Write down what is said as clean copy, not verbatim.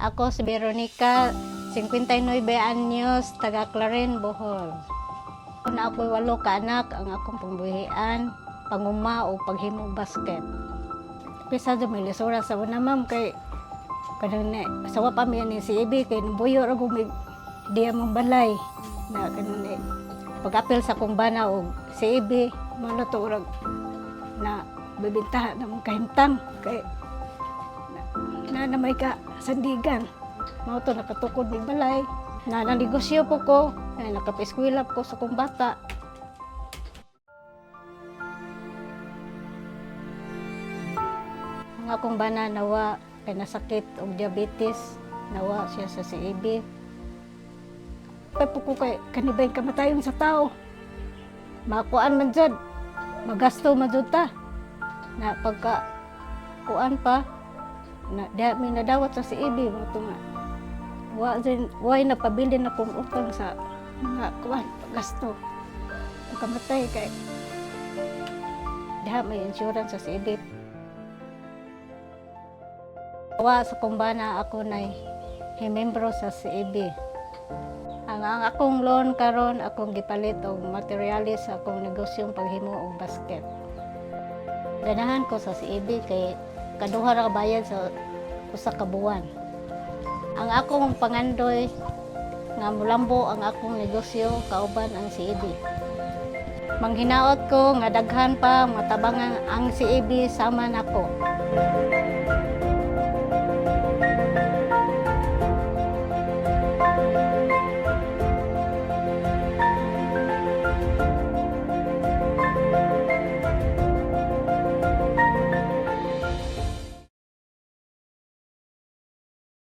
Ako si Veronica, 59 anyos, taga Claren, Bohol. Na ako'y 8 ka anak, ang akong pambuhian, panguma o paghimong basket. Pisa do may lisura sa una ma'am kay kanang sawa pa mi ni si Ibi kay buyo ra gumig diya mong balay na kanang pag-apil sa kumbana og si Ibi malato urag na bibintahan na mong kahimtang kay na may ka sandigan. Mao to nakatukod ni balay. Na negosyo po ko, nakapiskwila ko sa kong bata. Ang akong bana nawa kay nasakit og diabetes, nawa siya sa CAB. Kay po ko kay kanibay kamatayon sa tao. Makuan man jud, magasto man jud ta. Na pagka kuan pa na diha mi nadawat sa CAB mo to nga. Why napabili na kong utang sa mga kuan gasto. Kamatay kay diha may insurance sa CAB. Wa sa kumbana ako nay himembro sa CAB. Ang akong loan karon akong gipalit og materialis sa akong negosyong paghimo og basket. Ganahan ko sa CAB kay kaduha ra bayad sa usa ka buwan. Ang akong pangandoy nga mulambo ang akong negosyo kauban ang CAB. Manghinaot ko nga daghan pa matabangan ang CAB sama nako.